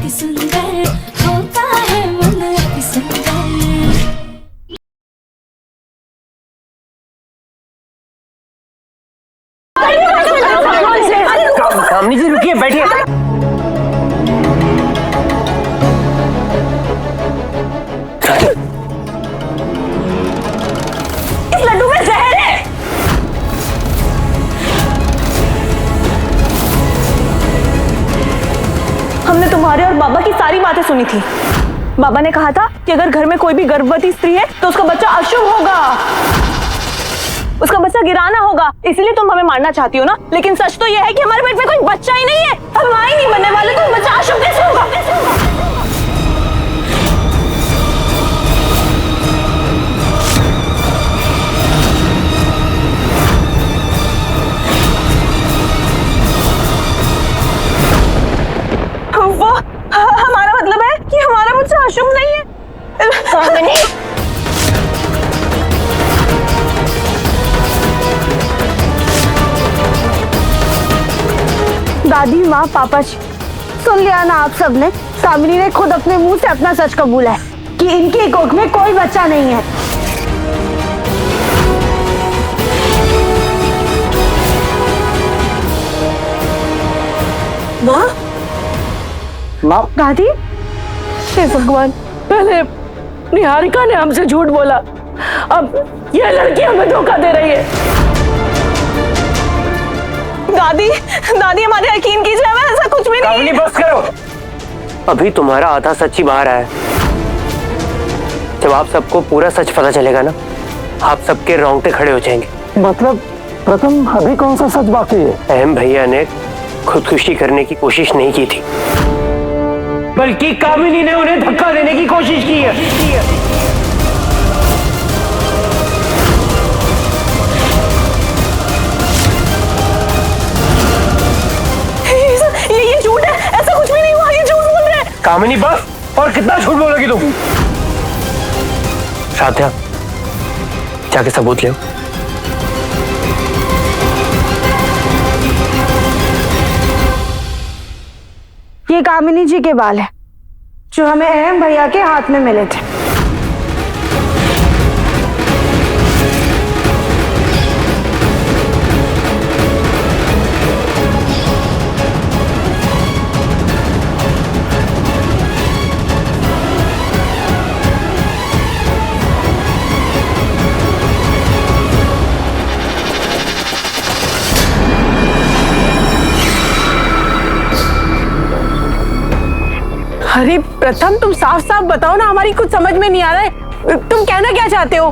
अति सुंदर होता है मन अति सुंदर। कामनी जी रुकिए, बैठिए। इस लड्डू में जहर है। हमने तुम्हारे और बाबा की सारी बातें सुनी थी। बाबा ने कहा था कि अगर घर में कोई भी गर्भवती स्त्री है तो उसका बच्चा अशुभ होगा, उसका बच्चा गिराना होगा, इसलिए तुम हमें मारना चाहती हो ना। लेकिन सच तो यह है कि हमारे पेट में कोई बच्चा ही नहीं है, हम माँ ही नहीं बनने वाले, तो बच्चा अशुभ कैसे होगा? वो हमारा मतलब है कि हमारा बच्चा अशुभ नहीं है। दादी, माँ, पापा जी, सुन लिया ना आप सबने। कामिनी ने खुद अपने मुंह से अपना सच कबूला है कि इनकी कोख में कोई बच्चा नहीं है। माँ, माँ, दादी, हे भगवान, पहले निहारिका ने हमसे झूठ बोला, अब यह लड़की हमें धोखा दे रही है। दादी, दादी हमारे यकीन कीजिए, हमें ऐसा कुछ भी नहीं। कामनी बस करो। अभी तुम्हारा आधा सच ही बाहर आया। जब आप सबको पूरा सच पता चलेगा ना, आप सबके रोंगटे खड़े हो जाएंगे। मतलब प्रथम अभी कौन सा सच बाकी है? अहम भैया ने खुदकुशी करने की कोशिश नहीं की थी, बल्कि कामिनी ने उन्हें धक्का देने की कोशिश की है। ये झूठ है, ऐसा कुछ भी नहीं हुआ, ये झूठ बोल रहे हैं। कामिनी बस, और कितना झूठ बोलोगी तुम? साध्या, जाके सबूत ले आओ। ये कामिनी जी के बाल है जो हमें अहम भैया के हाथ में मिले थे। अरे प्रथम, तुम साफ साफ बताओ ना, हमारी कुछ समझ में नहीं आ रहा है, तुम कहना क्या चाहते हो?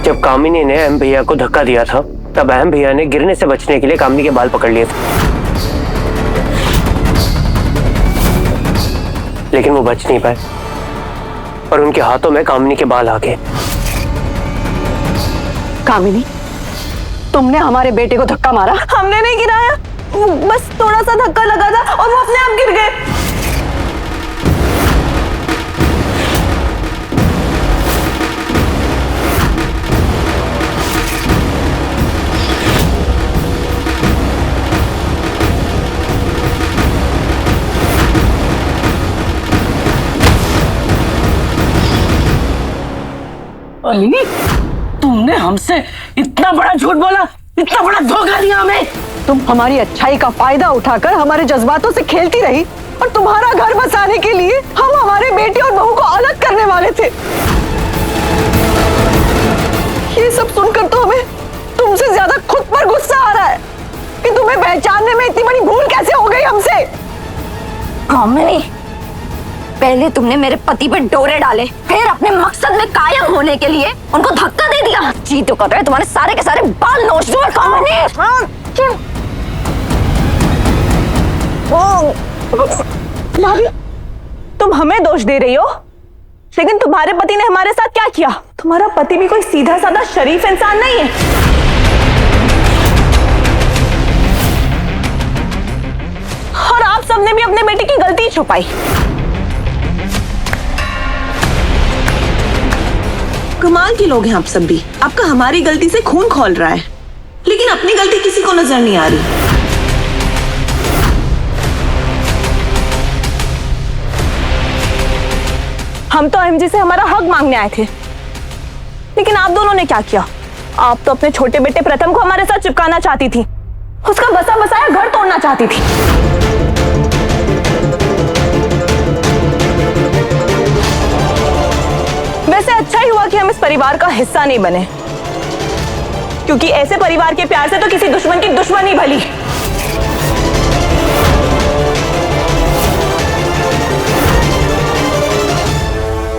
जब कामिनी ने अहम भैया को धक्का दिया था, तब अहम भैया ने गिरने से बचने के लिए कामिनी के बाल पकड़ लिए थे, लेकिन वो बच नहीं पाए और उनके हाथों में कामिनी के बाल आ गए। कामिनी, तुमने हमारे बेटे को धक्का मारा? हमने नहीं गिराया, बस थोड़ा सा धक्का लगा था और वो अपने आप गिर गए। अली, तुमने हमसे इतना बड़ा झूठ बोला, इतना बड़ा धोखा दिया हमें। तुम हमारी अच्छाई का फायदा उठाकर हमारे जज्बातों से खेलती रही और तुम्हारा घर बसाने के लिए हम हमारे बेटे और बहू को अलग करने वाले थे। ये सब सुनकर तो हमें तुमसे ज्यादा खुद पर गुस्सा आ रहा है कि तुम्हें पहचानने में इतनी बड़ी भूल कैसे हो गई हमसे। कामिनी, पहले तुमने मेरे पति पे डोरे डाले, फिर अपने मकसद में कायम होने के लिए उनको धक्का दे दिया। जी तो कर रहे तुम्हारे सारे के सारे बाल नोच दूंगा कामिनी। भाभी, तुम हमें दोष दे रही हो, लेकिन तुम्हारे पति ने हमारे साथ क्या किया? तुम्हारा पति भी कोई सीधा साधा शरीफ इंसान नहीं है। और आप सबने भी अपने बेटे की गलती छुपाई। कमाल के लोग हैं आप सब भी। आपका हमारी गलती से खून खौल रहा है, लेकिन अपनी गलती किसी को नजर नहीं आ रही। हम तो एमजी से हमारा हक मांगने आए थे, लेकिन आप दोनों ने क्या किया? आप तो अपने छोटे बेटे प्रथम को हमारे साथ चिपकाना चाहती थी, उसका बसा बसाया घर तोड़ना चाहती थी। वैसे अच्छा ही हुआ कि हम इस परिवार का हिस्सा नहीं बने, क्योंकि ऐसे परिवार के प्यार से तो किसी दुश्मन की दुश्मनी भली।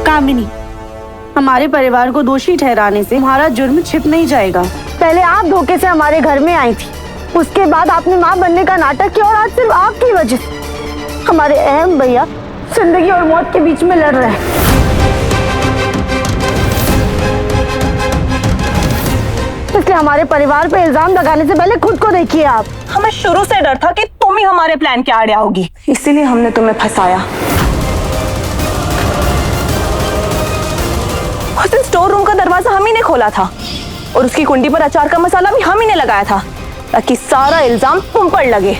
कामिनी, हमारे परिवार को दोषी ठहराने से हमारा जुर्म छिप नहीं जाएगा। पहले आप धोखे से हमारे घर में आई थी, उसके बाद आपने माँ बनने का नाटक किया और आज सिर्फ आपकी वजह से हमारे अहम भैया जिंदगी और मौत के बीच में लड़ रहे हैं। इसलिए हमारे परिवार पे इल्जाम लगाने से पहले खुद को देखिए आप। हमें शुरू से डर था कि तुम ही हमारे प्लान के आड़े आओगी, इसीलिए हमने तुम्हें फंसाया। उस दिन स्टोर रूम का दरवाजा हम ही ने खोला था और उसकी कुंडी पर अचार का मसाला भी हम ही ने लगाया था, ताकि सारा इल्जाम तुम पर लगे।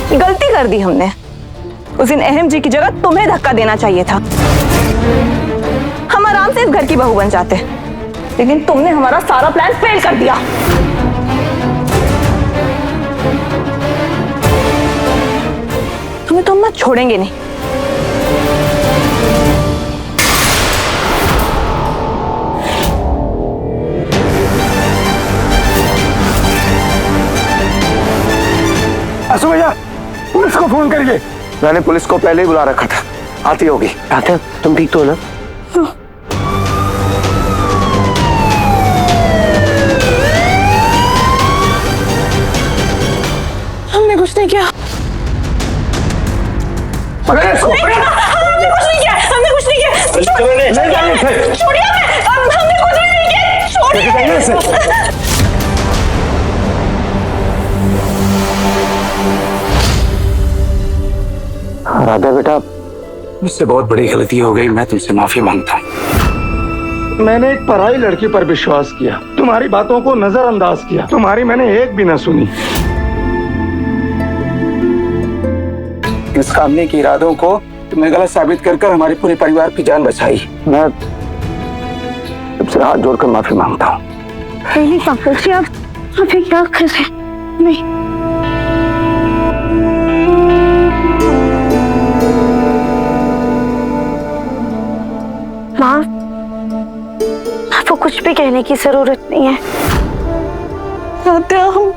गलती कर दी हमने। उस दिन अहम जी की जगह तुम्हें धक्का देना चाहिए था। हम आराम से इस घर की बहू बन जाते, लेकिन तुमने हमारा सारा प्लान फेल कर दिया। तुम्हें तो हम ना छोड़ेंगे नहीं। असु भैया, पुलिस को फोन करिए। मैंने पुलिस को पहले ही बुला रखा था, आती होगी। राधा, तुम ठीक तो हो ना? हमने कुछ नहीं किया। अरे इसको हमने कुछ नहीं किया। हमने कुछ नहीं किया। छोड़िए हमें। हमने कुछ भी नहीं किया। छोड़िए। राधा बेटा, मुझसे बहुत बड़ी गलती हो गई, मैं तुमसे माफी मांगता हूँ। मैंने एक पराई लड़की पर विश्वास किया, तुम्हारी बातों को नजरअंदाज किया, तुम्हारी मैंने एक भी न सुनी। इस कामने के इरादों को तुमने गलत साबित कर हमारे पूरे परिवार की जान बचाई। मैं तुमसे हाथ जोड़कर माफी मांगता हूँ। नहीं पापा जी, आप अभी क्या कर रहे हैं? नहीं, माँ, आपको कुछ भी कहने की जरूरत नहीं है। राधा, हम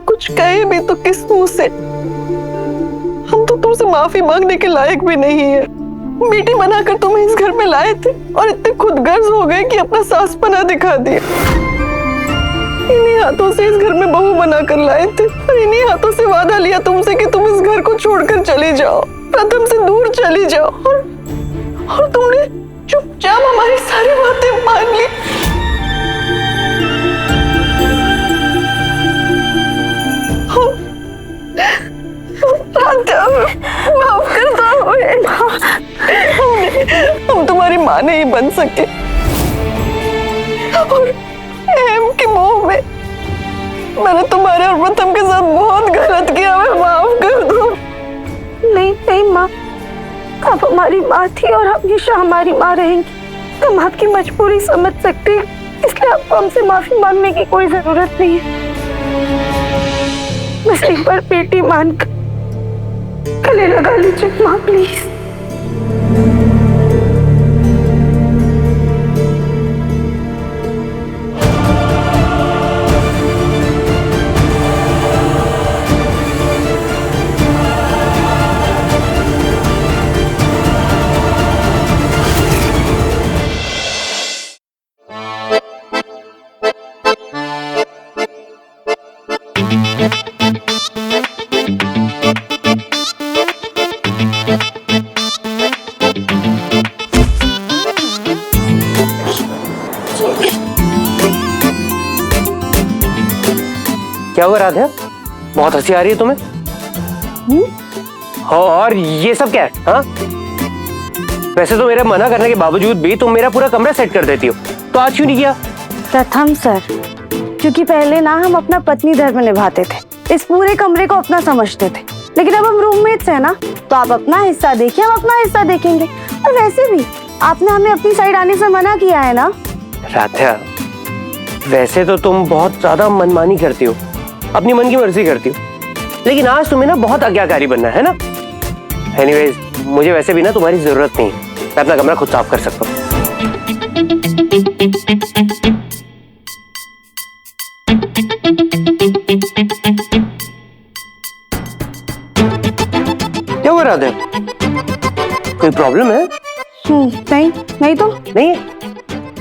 कुछ कहे भी तो किस मुंह से? हम तो तुमसे माफी मांगने के लायक भी नहीं है। बेटी बनाकर तुम्हें इस घर में लाए थे और इतने खुदगर्ज हो गए कि अपना सासपना दिखा दिया। इन्हीं हाथों से इस घर में बहू बनाकर लाए थे और इन्हीं हाथों से वादा लिया तुमसे कि तुम इस घर को छोड़कर चली जाओ, प्रथम से दूर चली जाओ, और तुमने चुपचाप हमारी सारी बातें मान ली। माफ कर दो हमें। हम तुम्हारी माँ नहीं बन सके और अहम के मोह में मैंने तुम्हारे और प्रथम के साथ बहुत गलत किया। हमें माफ कर दो। नहीं नहीं माँ, आप हमारी माँ थी और हमेशा हमारी माँ रहेंगी। हम आपकी मजबूरी समझ सकते हैं, इसलिए आपको हमसे माफी मांगने की कोई जरूरत नहीं है। बस एक बार बेटी मानकर गले लगा लीजिए माँ, प्लीज। क्या हुआ राधा? बहुत हंसी आ रही है तुम्हें? और ये सब क्या है? हाँ? वैसे तो मेरे मना करने के बावजूद भी तुम मेरा पूरा कमरा सेट कर देती हो, तो आज क्यों नहीं किया? प्रथम सर, क्योंकि पहले ना हम अपना पत्नी धर्म निभाते थे, इस पूरे कमरे को अपना समझते थे, लेकिन अब हम रूममेट्स हैं ना, तो आप अपना हिस्सा देखिए, हम अपना हिस्सा देखेंगे। और वैसे भी आपने हमें अपनी साइड आने से मना किया है ना। राध्या, वैसे तो तुम बहुत ज्यादा मनमानी करती हो, अपनी मन की मर्जी करती हो, लेकिन आज तुम्हें ना बहुत आज्ञाकारी बनना है ना। एनीवेज, मुझे वैसे भी ना तुम्हारी जरूरत नहीं, मैं अपना कमरा खुद साफ कर सकता हूँ। क्या हो रहा है? कोई प्रॉब्लम है? नहीं, नहीं तो नहीं है।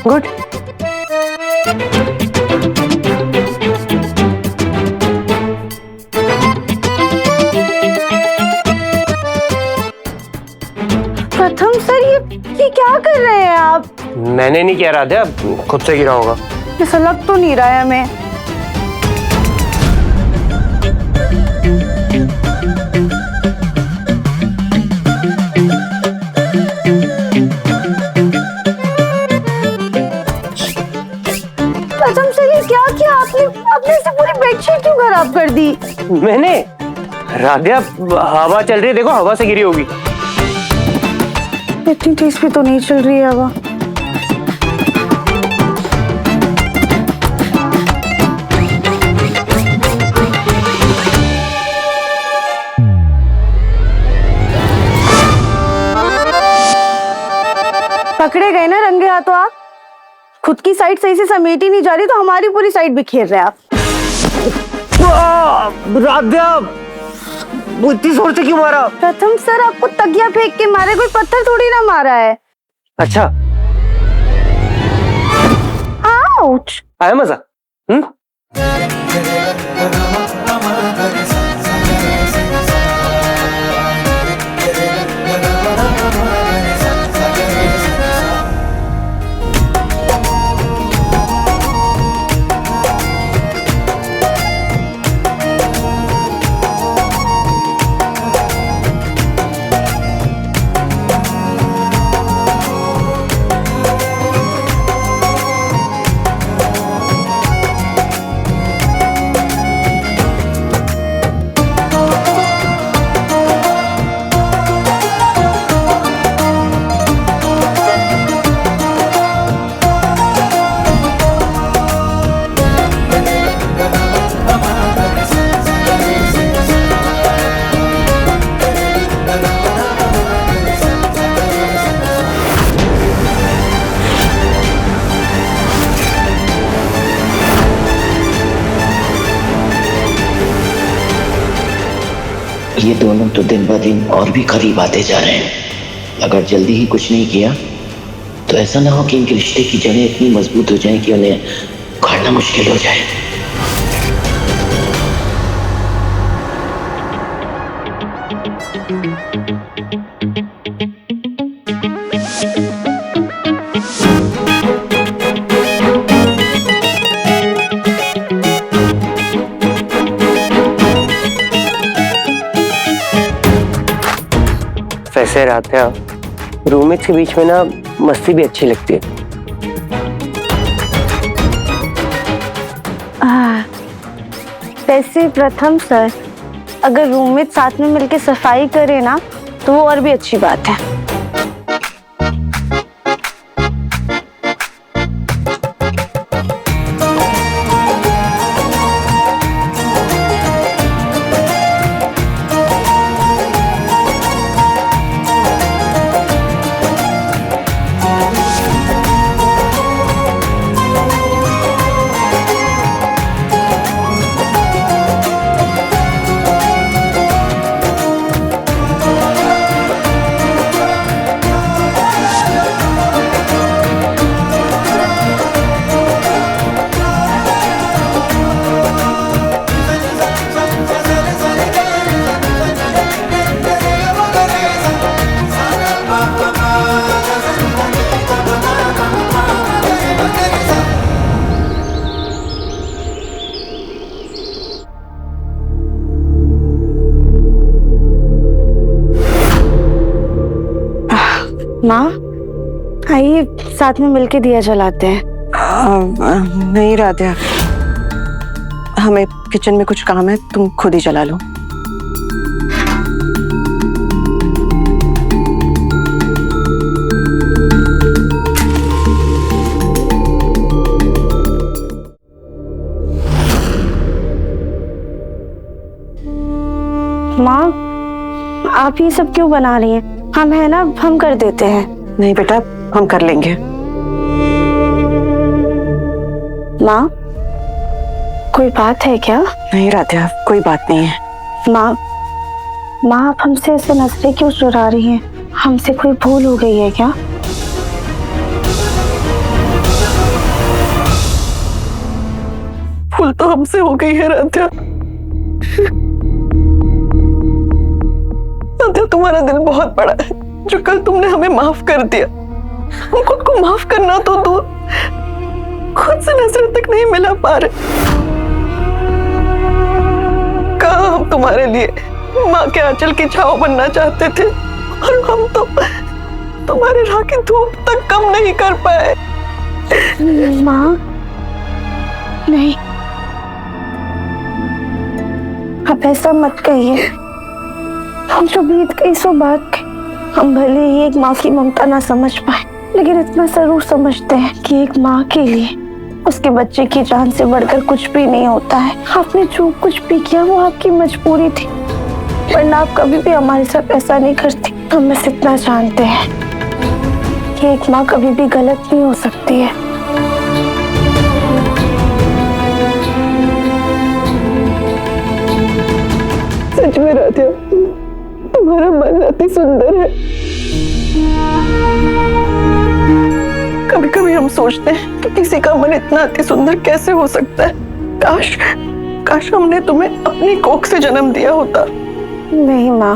गुड। प्रथम सर, ये क्या कर रहे हैं आप? मैंने नहीं किया राधा, खुद से गिरा होगा। ऐसा लग तो नहीं रहा है हमें। प्रथम सर, ये क्या किया आपने? आपने इसे पूरी बेडशीट क्यों खराब कर दी? मैंने? राधा, हवा चल रही है, देखो हवा से गिरी होगी। इतनी तेज भी तो नहीं चल रही है हवा। पकड़े गए ना रंगे हाथों आप। खुद की साइड सही से समेट ही नहीं जा रही, तो हमारी पूरी साइड बिखेर रहे आप। राधा, इतनी जोर से क्यों मारा? प्रथम सर, आपको तकिया फेंक के मारे, कोई पत्थर थोड़ी ना मारा है। अच्छा, आउच। आया मजा? ये दोनों तो दिन ब दिन और भी करीब आते जा रहे हैं। अगर जल्दी ही कुछ नहीं किया तो ऐसा ना हो कि इनके रिश्ते की जड़ें इतनी मजबूत हो जाएं कि उन्हें उखाड़ना मुश्किल हो जाए। वैसे राधा, रूममेट्स के बीच में ना मस्ती भी अच्छी लगती है। वैसे प्रथम सर, अगर रूममेट साथ में मिलके सफाई करे ना, तो वो और भी अच्छी बात है। माँ, आइए साथ में मिलके दिया जलाते हैं। नहीं राधा, हमें किचन में कुछ काम है, तुम खुद ही चला लो। माँ, आप ये सब क्यों बना रही हैं? हम है ना, हम कर देते हैं। नहीं बेटा, हम कर लेंगे। माँ, कोई बात है क्या? नहीं राध्या, कोई बात नहीं है। माँ, आप हमसे ऐसे नजरें क्यों चुरा रही हैं? हमसे कोई भूल हो गई है क्या? भूल तो हमसे हो गई है राध्या। राध्या, तुम्हारा दिल बहुत बड़ा है। जो कल तुमने हमें माफ कर दिया, हम खुद को माफ करना तो दूर, खुद से नजर तक नहीं मिला पा रहे। कहाँ हम तुम्हारे लिए माँ के आंचल की छांव बनना चाहते थे, और हम तो तुम्हारे राह की धूप तक कम नहीं कर पाए। माँ, नहीं, आप ऐसा मत कहिए। हम जो बीत गई सो बात के, हम भले ही एक माँ की ममता ना समझ पाए, लेकिन इतना जरूर समझते हैं कि एक माँ के लिए उसके बच्चे की जान से बढ़कर कुछ भी नहीं होता है। आपने जो कुछ भी किया वो आपकी मजबूरी थी, वरना आप कभी भी हमारे साथ ऐसा नहीं करती। हम बस इतना जानते हैं कि एक माँ कभी भी गलत नहीं हो सकती है। सच में राधिया, तुम्हारा मन अति सुंदर है। कभी कभी हम सोचते हैं कि किसी का मन इतना अति सुंदर कैसे हो सकता है। काश हमने तुम्हें अपनी कोख से जन्म दिया होता। नहीं माँ,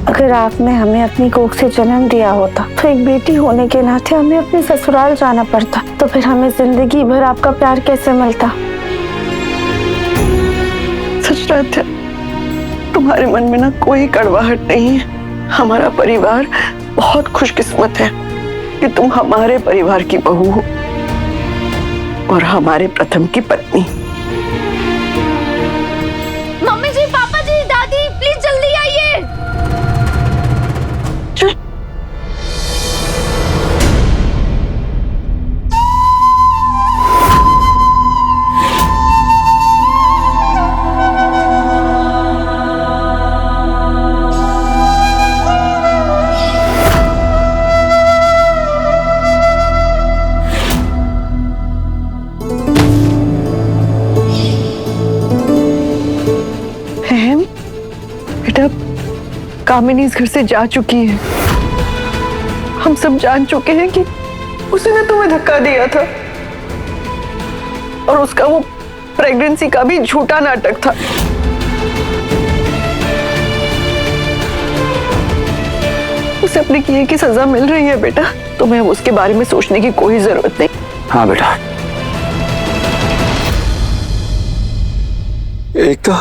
अगर आपने हमें अपनी कोख से जन्म दिया होता तो एक बेटी होने के नाते हमें अपने ससुराल जाना पड़ता, तो फिर हमें जिंदगी भर आपका प्यार कैसे मिलता? सच राधिया, तुम्हारे मन में ना कोई कड़वाहट नहीं है। हमारा परिवार बहुत खुशकिस्मत है कि तुम हमारे परिवार की बहू हो और हमारे प्रथम की पत्नी। मम्मी जी, पापा जी, दादी, प्लीज जल्दी आइए। चल। बेटा, कामिनी इस घर से जा चुकी है। हम सब जान चुके हैं कि उसने तुम्हें धक्का दिया था, और उसका वो प्रेगनेंसी का भी झूठा नाटक था। उसे अपने किए की सजा मिल रही है बेटा, तुम्हें उसके बारे में सोचने की कोई जरूरत नहीं। हाँ बेटा। एकता,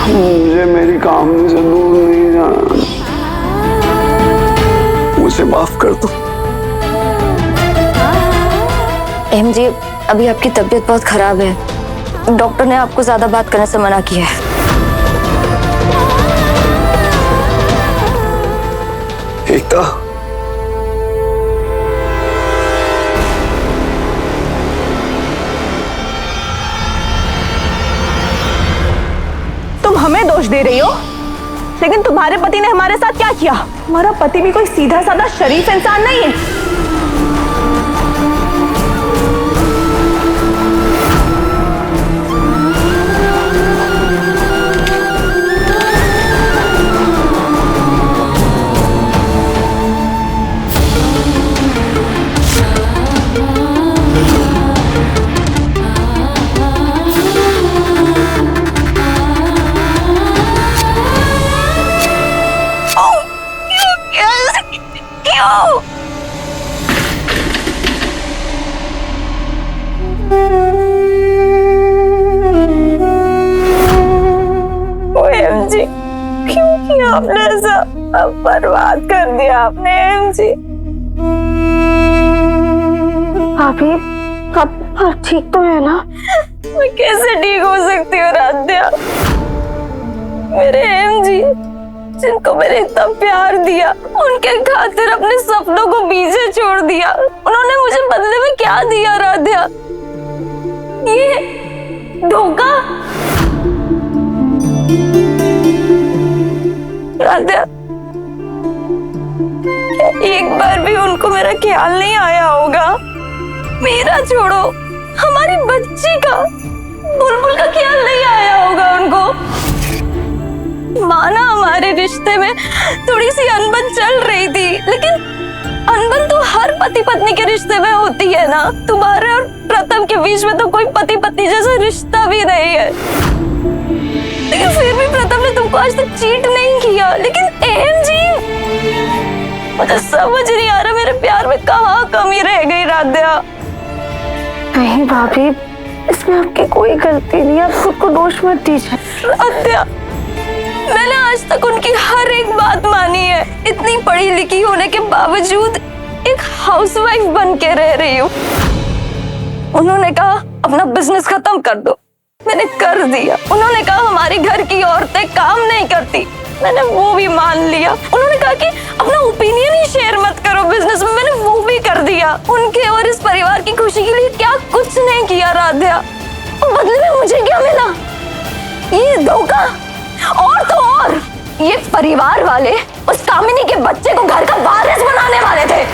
मुझे मेरी कामनी से दूर नहीं जाना, मुझे माफ कर दो। जी, अभी आपकी तबीयत बहुत खराब है। डॉक्टर ने आपको ज्यादा बात करने से मना किया है। एकता, तुम हमें दोष दे रही हो, लेकिन तुम्हारे पति ने हमारे साथ क्या किया? हमारा पति भी कोई सीधा साधा शरीफ इंसान नहीं है। आपने सब बर्बाद कर दिया आपने एमजी। भाभी आप ठीक तो है ना? मैं कैसे ठीक हो सकती हूँ राध्या? मेरे एमजी जिनको मैंने इतना प्यार दिया, उनके खातिर अपने सपनों को पीछे छोड़ दिया। उन्होंने मुझे बदले में क्या दिया राध्या? ये धोखा। राध्या, एक बार भी उनको मेरा ख्याल नहीं आया होगा? मेरा छोड़ो, हमारी बच्ची का, बुलबुल का ख्याल नहीं आया होगा उनको? माना हमारे रिश्ते में थोड़ी सी अनबन चल रही थी, लेकिन अनबन तो हर पति पत्नी के रिश्ते में होती है ना। तुम्हारे और प्रथम के बीच में तो कोई पति पत्नी जैसा रिश्ता भी नहीं है, लेकिन फिर भी प्रथम ने तुमको आज तक चीट नहीं किया। लेकिन एमजी, मुझे समझ नहीं आ रहा मेरे प्यार में कहाँ कमी रह गई राध्या। नहीं भाभी, इसमें आपकी कोई गलती नहीं, आप खुद को दोष मत दीजिए। राध्या, मैंने आज तक उनकी हर एक बात मानी है। इतनी पढ़ी लिखी होने के बावजूद एक हाउसवाइफ बन के रह रही हूँ। उन्होंने कहा अपना बिजनेस खत्म कर दो, मैंने कर दिया। उन्होंने कहा हमारे घर की औरतें काम नहीं करती, मैंने वो भी मान लिया। उन्होंने कहा कि अपना ओपिनियन ही शेयर मत करो बिजनेस में, मैंने वो भी कर दिया। उनके और इस परिवार की खुशी के लिए क्या कुछ नहीं किया राध्या। और बदले में मुझे क्या मिला? ये धोखा। और तो और ये परिवार वाले उस कामिनी के बच्चे को घर का वारिस बनाने वाले थे।